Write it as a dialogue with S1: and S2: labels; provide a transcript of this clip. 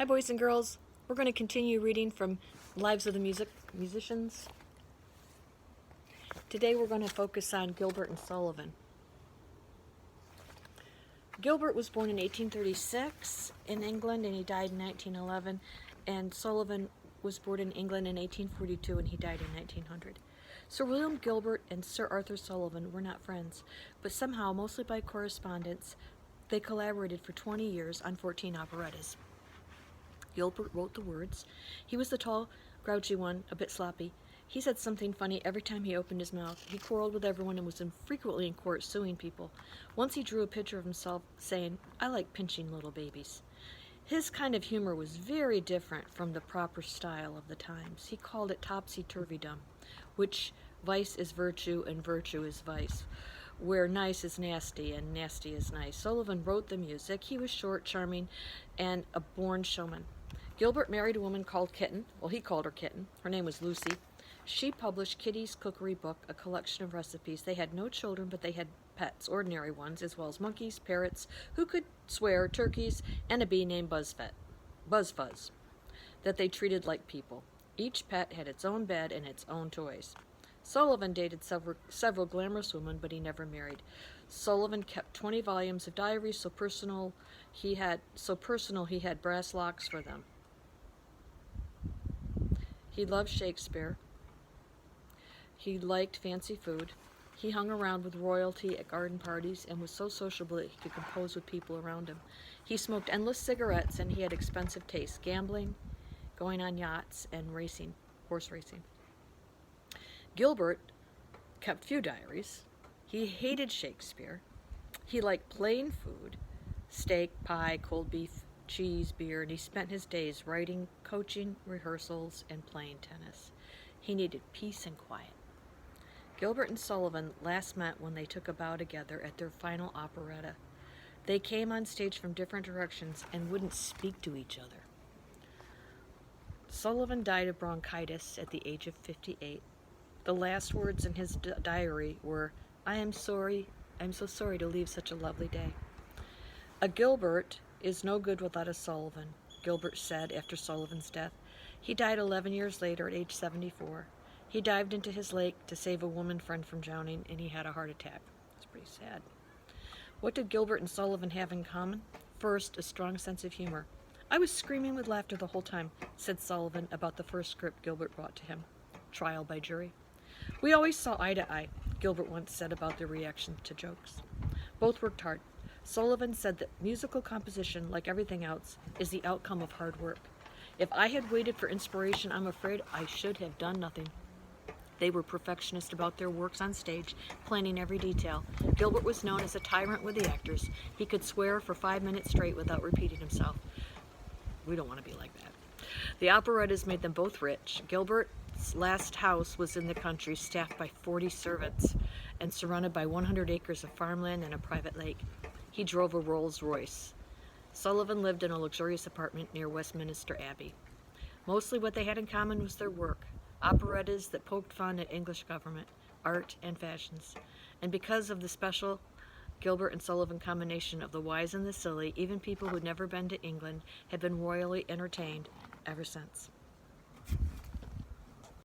S1: Hi boys and girls, we're going to continue reading from Lives of the Musicians. Today we're going to focus on Gilbert and Sullivan. Gilbert was born in 1836 in England and he died in 1911, and Sullivan was born in England in 1842 and he died in 1900. Sir William Gilbert and Sir Arthur Sullivan were not friends, but somehow, mostly by correspondence, they collaborated for 20 years on 14 operettas. Gilbert wrote the words. He was the tall, grouchy one, a bit sloppy. He said something funny every time he opened his mouth. He quarreled with everyone and was frequently in court suing people. Once he drew a picture of himself saying, "I like pinching little babies." His kind of humor was very different from the proper style of the times. He called it topsy-turvydom, which vice is virtue and virtue is vice, where nice is nasty and nasty is nice. Sullivan wrote the music. He was short, charming, and a born showman. Gilbert married a woman called Kitten. Well, he called her Kitten. Her name was Lucy. She published Kitty's Cookery Book, a collection of recipes. They had no children, but they had pets, ordinary ones, as well as monkeys, parrots, who could swear, turkeys, and a bee named Buzzfuzz, that they treated like people. Each pet had its own bed and its own toys. Sullivan dated several glamorous women, but he never married. Sullivan kept 20 volumes of diaries, so personal he had brass locks for them. He loved Shakespeare. He liked fancy food. He hung around with royalty at garden parties and was so sociable that he could compose with people around him. He smoked endless cigarettes and he had expensive tastes, gambling, going on yachts, and racing, horse racing. Gilbert kept few diaries. He hated Shakespeare. He liked plain food, steak, pie, cold beef, cheese, beer, and he spent his days writing, coaching, rehearsals, and playing tennis. He needed peace and quiet. Gilbert and Sullivan last met when they took a bow together at their final operetta. They came on stage from different directions and wouldn't speak to each other. Sullivan died of bronchitis at the age of 58. The last words in his diary were, I'm so sorry to leave such a lovely day." A Gilbert is no good without a Sullivan, Gilbert said after Sullivan's death. He died 11 years later at age 74. He dived into his lake to save a woman friend from drowning, and he had a heart attack. It's pretty sad. What did Gilbert and Sullivan have in common? First, a strong sense of humor. "I was screaming with laughter the whole time," said Sullivan about the first script Gilbert brought to him, Trial by Jury. "We always saw eye to eye," Gilbert once said about their reaction to jokes. Both worked hard. Sullivan said that musical composition, like everything else, is the outcome of hard work. "If I had waited for inspiration, I'm afraid I should have done nothing." They were perfectionists about their works on stage, planning every detail. Gilbert was known as a tyrant with the actors. He could swear for 5 minutes straight without repeating himself. We don't want to be like that. The operettas made them both rich. Gilbert's last house was in the country, staffed by 40 servants, and surrounded by 100 acres of farmland and a private lake. He drove a Rolls Royce. Sullivan lived in a luxurious apartment near Westminster Abbey. Mostly what they had in common was their work. Operettas that poked fun at English government, art, and fashions. And because of the special Gilbert and Sullivan combination of the wise and the silly, even people who'd never been to England have been royally entertained ever since.